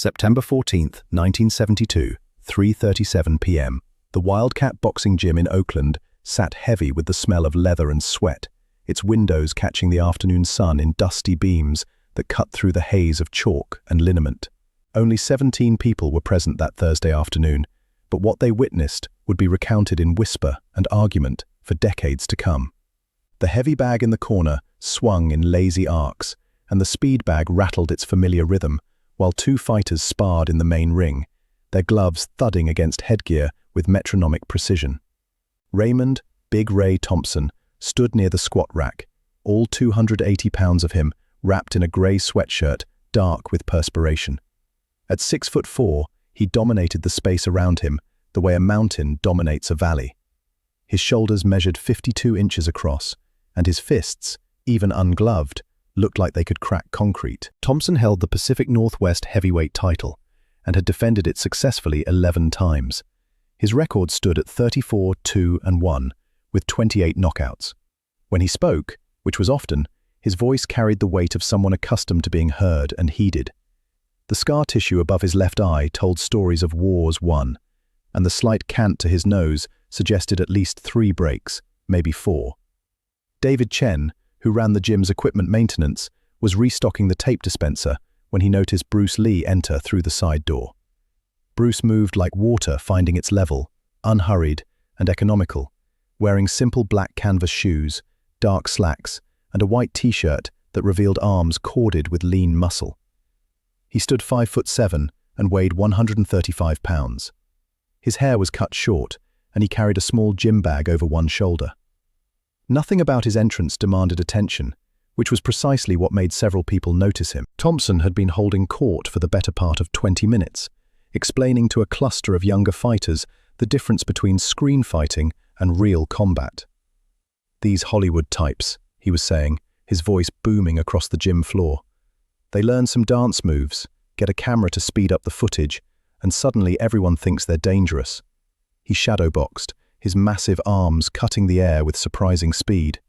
September 14th, 1972, 3:37 p.m. The Wildcat Boxing Gym in Oakland sat heavy with the smell of leather and sweat, its windows catching the afternoon sun in dusty beams that cut through the haze of chalk and liniment. Only 17 people were present that Thursday afternoon, but what they witnessed would be recounted in whisper and argument for decades to come. The heavy bag in the corner swung in lazy arcs, and the speed bag rattled its familiar rhythm, while two fighters sparred in the main ring, their gloves thudding against headgear with metronomic precision. Raymond "Big Ray" Thompson stood near the squat rack, all 280 pounds of him wrapped in a grey sweatshirt dark with perspiration. At 6'4", he dominated the space around him the way a mountain dominates a valley. His shoulders measured 52 inches across, and his fists, even ungloved, looked like they could crack concrete. Thompson held the Pacific Northwest heavyweight title and had defended it successfully 11 times. His record stood at 34-2-1, with 28 knockouts. When he spoke, which was often, his voice carried the weight of someone accustomed to being heard and heeded. The scar tissue above his left eye told stories of wars won, and the slight cant to his nose suggested at least 3 breaks, maybe 4. David Chen, who ran the gym's equipment maintenance, was restocking the tape dispenser when he noticed Bruce Lee enter through the side door. Bruce moved like water finding its level, unhurried and economical, wearing simple black canvas shoes, dark slacks, and a white t-shirt that revealed arms corded with lean muscle. He stood 5'7" and weighed 135 pounds. His hair was cut short, and he carried a small gym bag over one shoulder. Nothing about his entrance demanded attention, which was precisely what made several people notice him. Thompson had been holding court for the better part of 20 minutes, explaining to a cluster of younger fighters the difference between screen fighting and real combat. "These Hollywood types," he was saying, his voice booming across the gym floor. "They learn some dance moves, get a camera to speed up the footage, and suddenly everyone thinks they're dangerous." He shadowboxed, his massive arms cutting the air with surprising speed.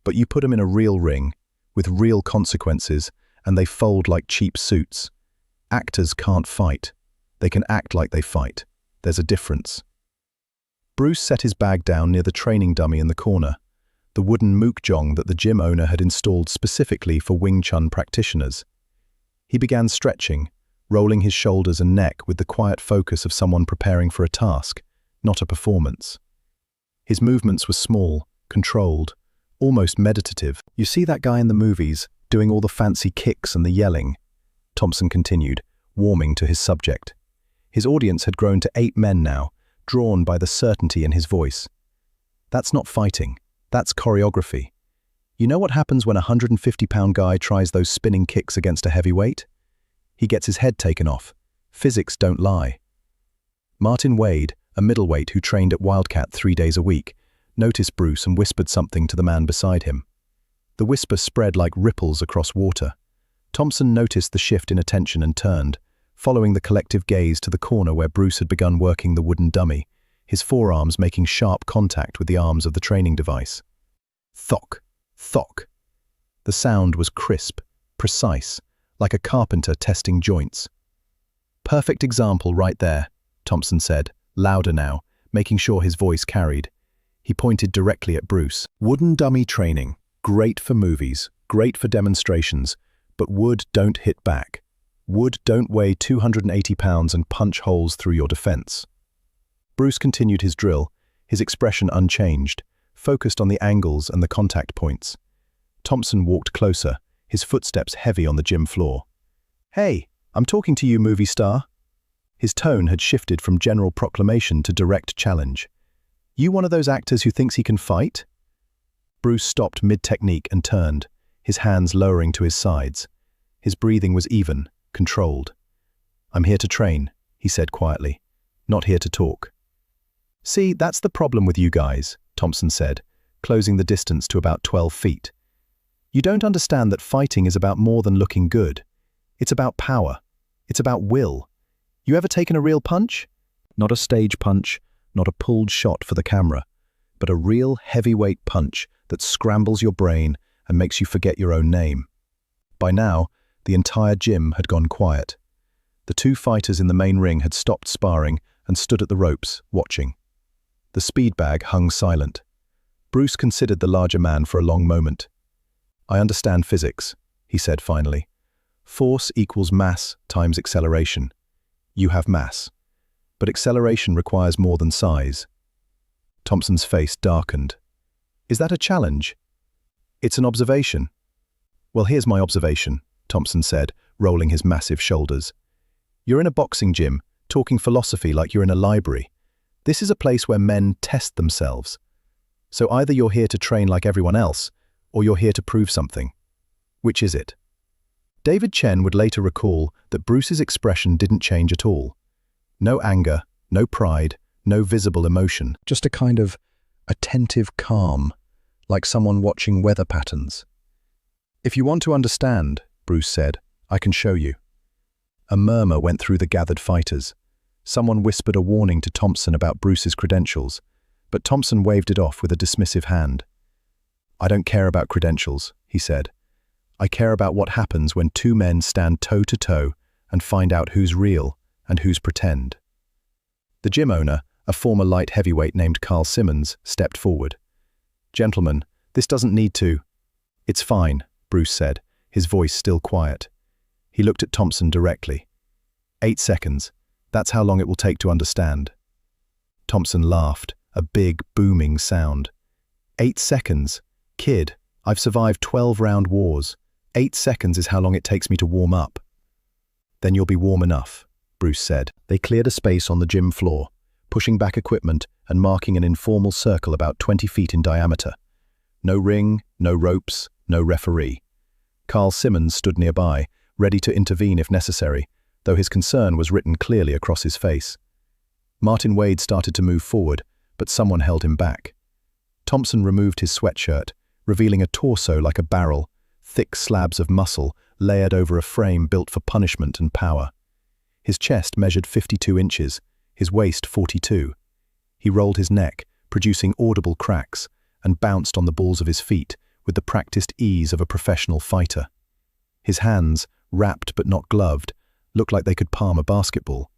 "But you put them in a real ring, with real consequences, and they fold like cheap suits. Actors can't fight. They can act like they fight. There's a difference." Bruce set his bag down near the training dummy in the corner, the wooden mukjong that the gym owner had installed specifically for Wing Chun practitioners. He began stretching, rolling his shoulders and neck with the quiet focus of someone preparing for a task, not a performance. His movements were small, controlled, almost meditative. "You see that guy in the movies, doing all the fancy kicks and the yelling?" Thompson continued, warming to his subject. His audience had grown to 8 men now, drawn by the certainty in his voice. "That's not fighting, that's choreography. You know what happens when a 150-pound guy tries those spinning kicks against a heavyweight? He gets his head taken off. Physics don't lie." Martin Wade, a middleweight who trained at Wildcat 3 days a week, noticed Bruce and whispered something to the man beside him. The whisper spread like ripples across water. Thompson noticed the shift in attention and turned, following the collective gaze to the corner where Bruce had begun working the wooden dummy, his forearms making sharp contact with the arms of the training device. Thock, thock. The sound was crisp, precise, like a carpenter testing joints. "Perfect example right there," Thompson said, louder now, making sure his voice carried. He pointed directly at Bruce. "Wooden dummy training, great for movies, great for demonstrations, but wood don't hit back. Wood don't weigh 280 pounds and punch holes through your defense." Bruce continued his drill, his expression unchanged, focused on the angles and the contact points. Thompson walked closer, his footsteps heavy on the gym floor. "Hey, I'm talking to you, movie star." His tone had shifted from general proclamation to direct challenge. "You one of those actors who thinks he can fight?" Bruce stopped mid-technique and turned, his hands lowering to his sides. His breathing was even, controlled. "I'm here to train," he said quietly, "not here to talk." "See, that's the problem with you guys," Thompson said, closing the distance to about 12 feet. "You don't understand that fighting is about more than looking good. It's about power. It's about will. You ever taken a real punch? Not a stage punch, not a pulled shot for the camera, but a real heavyweight punch that scrambles your brain and makes you forget your own name." By now, the entire gym had gone quiet. The two fighters in the main ring had stopped sparring and stood at the ropes, watching. The speed bag hung silent. Bruce considered the larger man for a long moment. "I understand physics," he said finally. "Force equals mass times acceleration. You have mass. But acceleration requires more than size." Thompson's face darkened. "Is that a challenge?" "It's an observation." "Well, here's my observation," Thompson said, rolling his massive shoulders. "You're in a boxing gym, talking philosophy like you're in a library. This is a place where men test themselves. So either you're here to train like everyone else, or you're here to prove something. Which is it?" David Chen would later recall that Bruce's expression didn't change at all. No anger, no pride, no visible emotion. Just a kind of attentive calm, like someone watching weather patterns. "If you want to understand," Bruce said, "I can show you." A murmur went through the gathered fighters. Someone whispered a warning to Thompson about Bruce's credentials, but Thompson waved it off with a dismissive hand. "I don't care about credentials," he said. "I care about what happens when two men stand toe-to-toe and find out who's real and who's pretend." The gym owner, a former light heavyweight named Carl Simmons, stepped forward. "Gentlemen, this doesn't need to." "It's fine," Bruce said, his voice still quiet. He looked at Thompson directly. 8 seconds. That's how long it will take to understand." Thompson laughed, a big, booming sound. 8 seconds? Kid, I've survived 12-round wars. 8 seconds is how long it takes me to warm up." "Then you'll be warm enough," Bruce said. They cleared a space on the gym floor, pushing back equipment and marking an informal circle about 20 feet in diameter. No ring, no ropes, no referee. Carl Simmons stood nearby, ready to intervene if necessary, though his concern was written clearly across his face. Martin Wade started to move forward, but someone held him back. Thompson removed his sweatshirt, revealing a torso like a barrel, thick slabs of muscle layered over a frame built for punishment and power. His chest measured 52 inches, his waist 42. He rolled his neck, producing audible cracks, and bounced on the balls of his feet with the practiced ease of a professional fighter. His hands, wrapped but not gloved, looked like they could palm a basketball.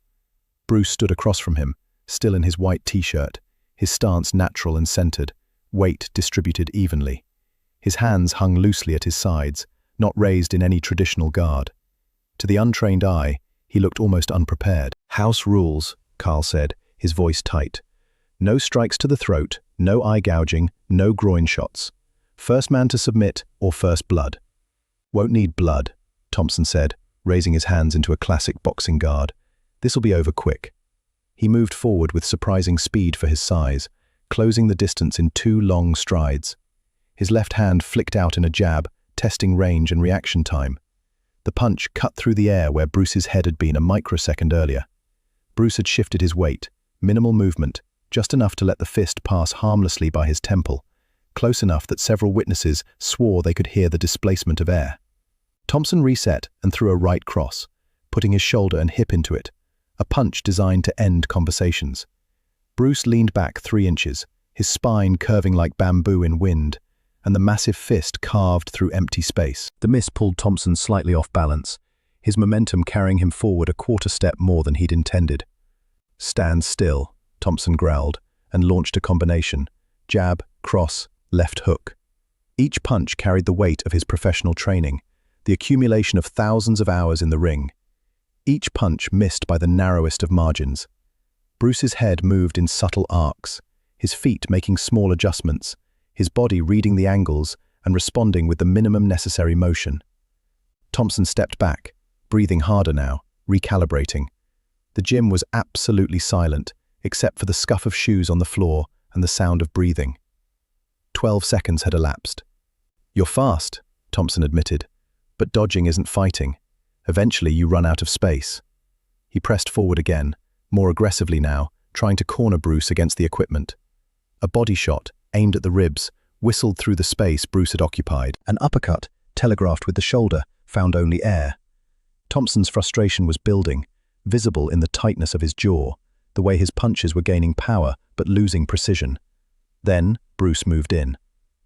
Bruce stood across from him, still in his white t-shirt, his stance natural and centered, weight distributed evenly. His hands hung loosely at his sides, not raised in any traditional guard. To the untrained eye, he looked almost unprepared. "House rules," Carl said, his voice tight. "No strikes to the throat, no eye gouging, no groin shots. First man to submit or first blood." "Won't need blood," Thompson said, raising his hands into a classic boxing guard. "This'll be over quick." He moved forward with surprising speed for his size, closing the distance in 2 long strides. His left hand flicked out in a jab, testing range and reaction time. The punch cut through the air where Bruce's head had been a microsecond earlier. Bruce had shifted his weight, minimal movement, just enough to let the fist pass harmlessly by his temple, close enough that several witnesses swore they could hear the displacement of air. Thompson reset and threw a right cross, putting his shoulder and hip into it, a punch designed to end conversations. Bruce leaned back 3 inches, his spine curving like bamboo in wind, and the massive fist carved through empty space. The miss pulled Thompson slightly off balance, his momentum carrying him forward a quarter step more than he'd intended. "Stand still," Thompson growled, and launched a combination: jab, cross, left hook. Each punch carried the weight of his professional training, the accumulation of thousands of hours in the ring. Each punch missed by the narrowest of margins. Bruce's head moved in subtle arcs, his feet making small adjustments, his body reading the angles and responding with the minimum necessary motion. Thompson stepped back, breathing harder now, recalibrating. The gym was absolutely silent, except for the scuff of shoes on the floor and the sound of breathing. 12 seconds had elapsed. "You're fast," Thompson admitted, "but dodging isn't fighting. Eventually you run out of space." He pressed forward again, more aggressively now, trying to corner Bruce against the equipment. A body shot, aimed at the ribs, whistled through the space Bruce had occupied. An uppercut, telegraphed with the shoulder, found only air. Thompson's frustration was building, visible in the tightness of his jaw, the way his punches were gaining power but losing precision. Then Bruce moved in.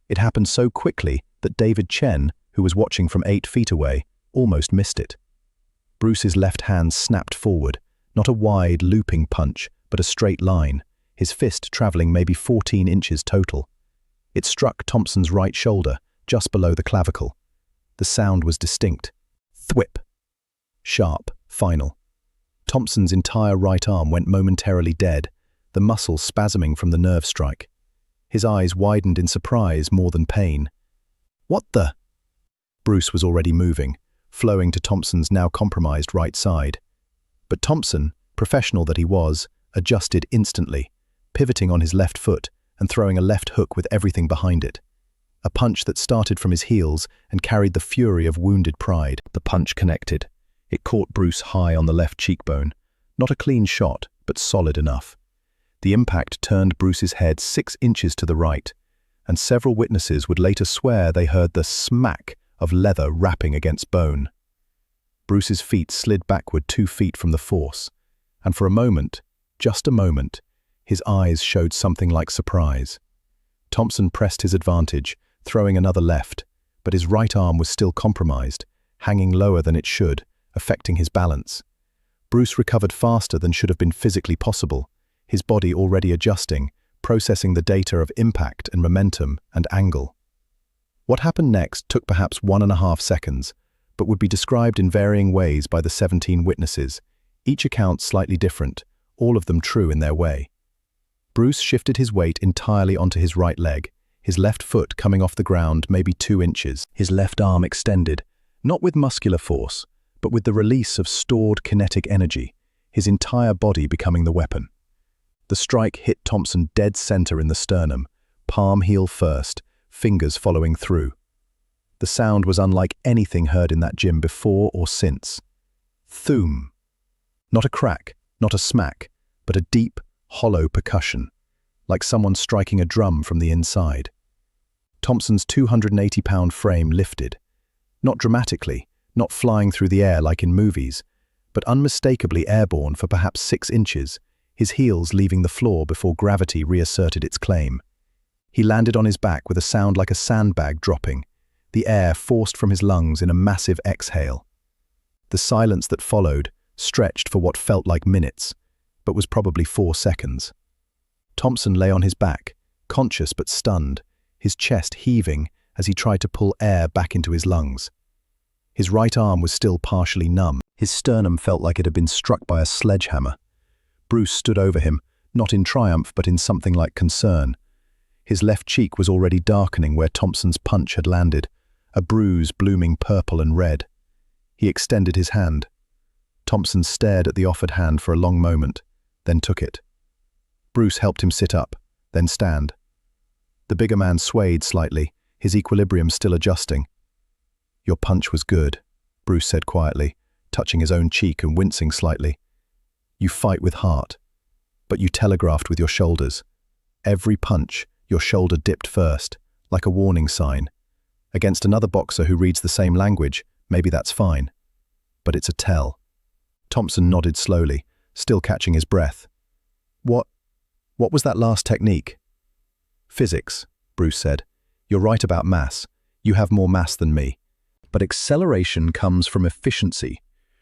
It happened so quickly that David Chen, who was watching from 8 feet away, almost missed it. Bruce's left hand snapped forward, not a wide, looping punch, but a straight line, his fist traveling maybe 14 inches total. It struck Thompson's right shoulder, just below the clavicle. The sound was distinct. Thwip. Sharp, final. Thompson's entire right arm went momentarily dead, the muscle spasming from the nerve strike. His eyes widened in surprise more than pain. What the? Bruce was already moving, flowing to Thompson's now compromised right side. But Thompson, professional that he was, adjusted instantly, pivoting on his left foot and throwing a left hook with everything behind it. A punch that started from his heels and carried the fury of wounded pride. The punch connected. It caught Bruce high on the left cheekbone. Not a clean shot, but solid enough. The impact turned Bruce's head 6 inches to the right, and several witnesses would later swear they heard the smack of leather rapping against bone. Bruce's feet slid backward 2 feet from the force, and for a moment, just a moment, his eyes showed something like surprise. Thompson pressed his advantage, throwing another left, but his right arm was still compromised, hanging lower than it should, affecting his balance. Bruce recovered faster than should have been physically possible, his body already adjusting, processing the data of impact and momentum and angle. What happened next took perhaps 1.5 seconds, but would be described in varying ways by the 17 witnesses, each account slightly different, all of them true in their way. Bruce shifted his weight entirely onto his right leg, his left foot coming off the ground maybe 2 inches, his left arm extended, not with muscular force, but with the release of stored kinetic energy, his entire body becoming the weapon. The strike hit Thompson dead center in the sternum, palm heel first, fingers following through. The sound was unlike anything heard in that gym before or since. Thoom. Not a crack, not a smack, but a deep, hollow percussion, like someone striking a drum from the inside. Thompson's 280-pound frame lifted, not dramatically, not flying through the air like in movies, but unmistakably airborne for perhaps 6 inches, his heels leaving the floor before gravity reasserted its claim. He landed on his back with a sound like a sandbag dropping, the air forced from his lungs in a massive exhale. The silence that followed stretched for what felt like minutes, but was probably 4 seconds. Thompson lay on his back, conscious but stunned, his chest heaving as he tried to pull air back into his lungs. His right arm was still partially numb. His sternum felt like it had been struck by a sledgehammer. Bruce stood over him, not in triumph but in something like concern. His left cheek was already darkening where Thompson's punch had landed, a bruise blooming purple and red. He extended his hand. Thompson stared at the offered hand for a long moment, then took it. Bruce helped him sit up, then stand. The bigger man swayed slightly, his equilibrium still adjusting. "Your punch was good," Bruce said quietly, touching his own cheek and wincing slightly. "You fight with heart, but you telegraphed with your shoulders. Every punch, your shoulder dipped first, like a warning sign. Against another boxer who reads the same language, maybe that's fine. But it's a tell." Thompson nodded slowly, still catching his breath. What was that last technique?" "Physics," Bruce said. "You're right about mass. You have more mass than me. But acceleration comes from efficiency,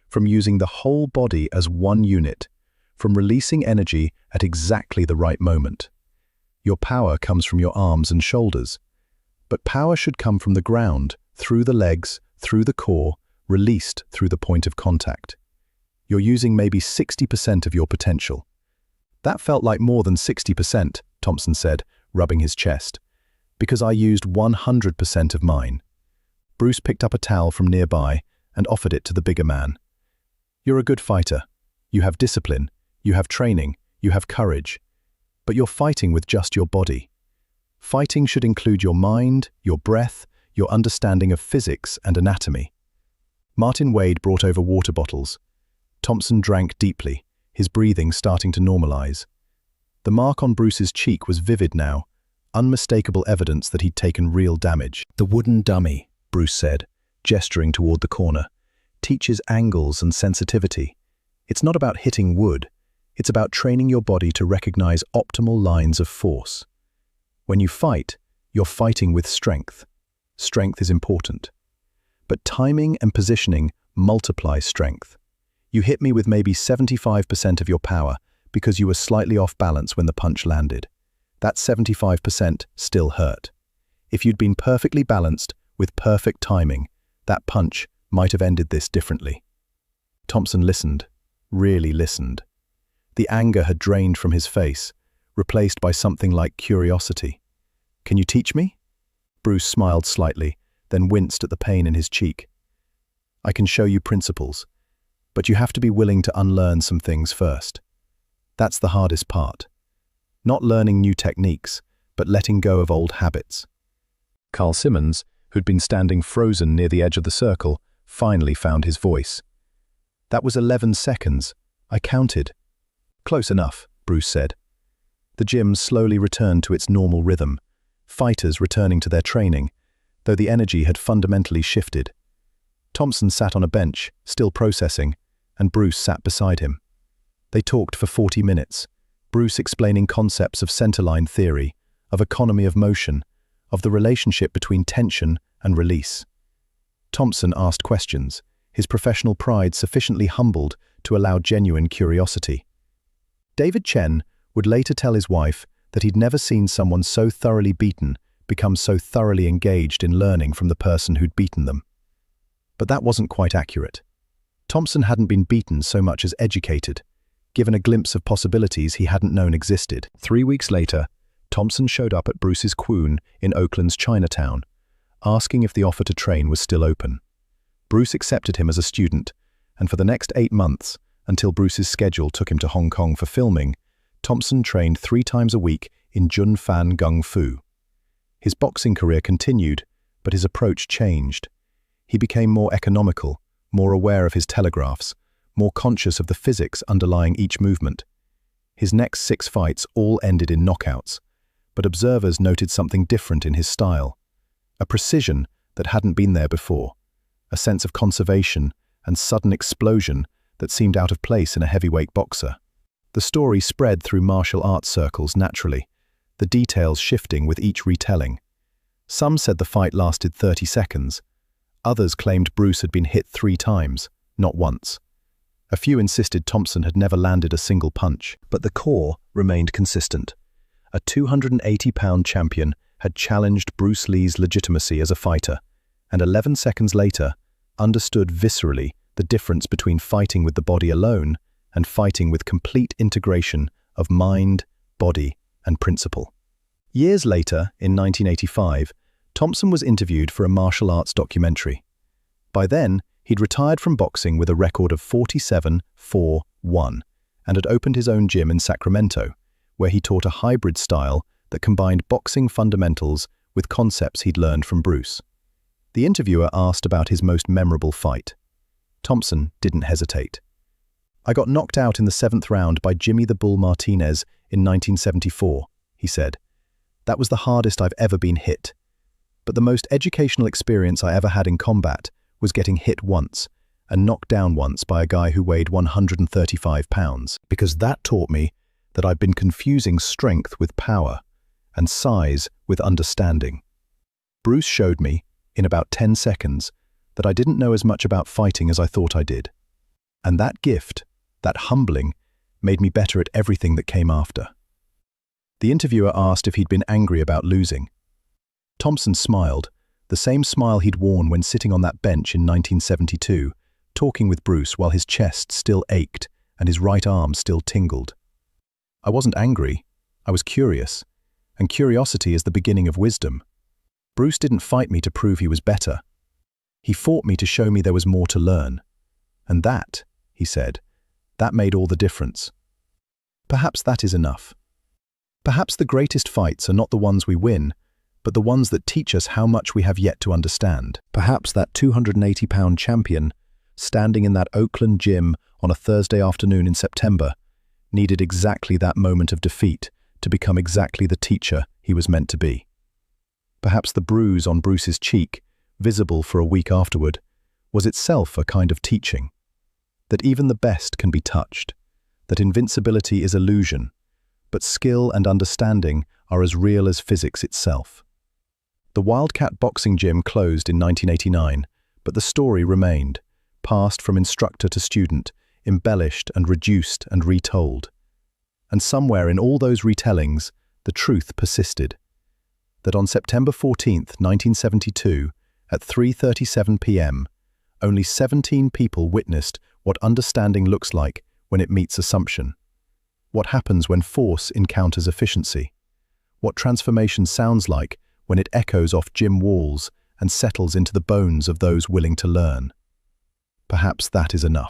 from using the whole body as one unit, from releasing energy at exactly the right moment. Your power comes from your arms and shoulders. But power should come from the ground, through the legs, through the core, released through the point of contact. You're using maybe 60% of your potential." "That felt like more than 60%, Thompson said, rubbing his chest. "Because I used 100% of mine." Bruce picked up a towel from nearby and offered it to the bigger man. "You're a good fighter. You have discipline, you have training, you have courage. But you're fighting with just your body. Fighting should include your mind, your breath, your understanding of physics and anatomy." Martin Wade brought over water bottles. Thompson drank deeply, his breathing starting to normalize. The mark on Bruce's cheek was vivid now, unmistakable evidence that he'd taken real damage. "The wooden dummy," Bruce said, gesturing toward the corner, "teaches angles and sensitivity. It's not about hitting wood. It's about training your body to recognize optimal lines of force. When you fight, you're fighting with strength. Strength is important. But timing and positioning multiply strength. You hit me with maybe 75% of your power because you were slightly off balance when the punch landed. That 75% still hurt. If you'd been perfectly balanced with perfect timing, that punch might have ended this differently." Thompson listened, really listened. The anger had drained from his face, replaced by something like curiosity. "Can you teach me?" Bruce smiled slightly, then winced at the pain in his cheek. "I can show you principles, but you have to be willing to unlearn some things first. That's the hardest part. Not learning new techniques, but letting go of old habits." Carl Simmons, who'd been standing frozen near the edge of the circle, finally found his voice. "That was 11 seconds. I counted." "Close enough," Bruce said. The gym slowly returned to its normal rhythm, fighters returning to their training, though the energy had fundamentally shifted. Thompson sat on a bench, still processing, and Bruce sat beside him. They talked for 40 minutes, Bruce explaining concepts of centerline theory, of economy of motion, of the relationship between tension and release. Thompson asked questions, his professional pride sufficiently humbled to allow genuine curiosity. David Chen would later tell his wife that he'd never seen someone so thoroughly beaten become so thoroughly engaged in learning from the person who'd beaten them. But that wasn't quite accurate. Thompson hadn't been beaten so much as educated, given a glimpse of possibilities he hadn't known existed. 3 weeks later, Thompson showed up at Bruce's Kwun in Oakland's Chinatown, asking if the offer to train was still open. Bruce accepted him as a student, and for the next 8 months, until Bruce's schedule took him to Hong Kong for filming, Thompson trained 3 times a week in Junfan Gung Fu. His boxing career continued, but his approach changed. He became more economical, more aware of his telegraphs, more conscious of the physics underlying each movement. His next 6 fights all ended in knockouts, but observers noted something different in his style. A precision that hadn't been there before, a sense of conservation and sudden explosion that seemed out of place in a heavyweight boxer. The story spread through martial arts circles naturally, the details shifting with each retelling. Some said the fight lasted 30 seconds. Others claimed Bruce had been hit 3 times, not once. A few insisted Thompson had never landed a single punch, but the core remained consistent. A 280-pound champion had challenged Bruce Lee's legitimacy as a fighter, and 11 seconds later, understood viscerally the difference between fighting with the body alone and fighting with complete integration of mind, body, and principle. Years later, in 1985, Thompson was interviewed for a martial arts documentary. By then, he'd retired from boxing with a record of 47-4-1 and had opened his own gym in Sacramento, where he taught a hybrid style that combined boxing fundamentals with concepts he'd learned from Bruce. The interviewer asked about his most memorable fight. Thompson didn't hesitate. "I got knocked out in the 7th round by Jimmy the Bull Martinez in 1974, he said. "That was the hardest I've ever been hit. But the most educational experience I ever had in combat was getting hit once and knocked down once by a guy who weighed 135 pounds, because that taught me that I've been confusing strength with power and size with understanding. Bruce showed me, in about 10 seconds, that I didn't know as much about fighting as I thought I did. And that gift, that humbling, made me better at everything that came after." The interviewer asked if he'd been angry about losing. Thompson smiled, the same smile he'd worn when sitting on that bench in 1972, talking with Bruce while his chest still ached and his right arm still tingled. "I wasn't angry, I was curious, and curiosity is the beginning of wisdom. Bruce didn't fight me to prove he was better. He fought me to show me there was more to learn. And that," he said, "that made all the difference." Perhaps that is enough. Perhaps the greatest fights are not the ones we win, but the ones that teach us how much we have yet to understand. Perhaps that 280-pound champion, standing in that Oakland gym on a Thursday afternoon in September, needed exactly that moment of defeat to become exactly the teacher he was meant to be. Perhaps the bruise on Bruce's cheek, visible for a week afterward, was itself a kind of teaching. That even the best can be touched, that invincibility is illusion, but skill and understanding are as real as physics itself. The Wildcat boxing gym closed in 1989, but the story remained, passed from instructor to student, embellished and reduced and retold. And somewhere in all those retellings, the truth persisted. That on September 14th, 1972, at 3:37 p.m., only 17 people witnessed what understanding looks like when it meets assumption. What happens when force encounters efficiency. What transformation sounds like when it echoes off gym walls and settles into the bones of those willing to learn. Perhaps that is enough.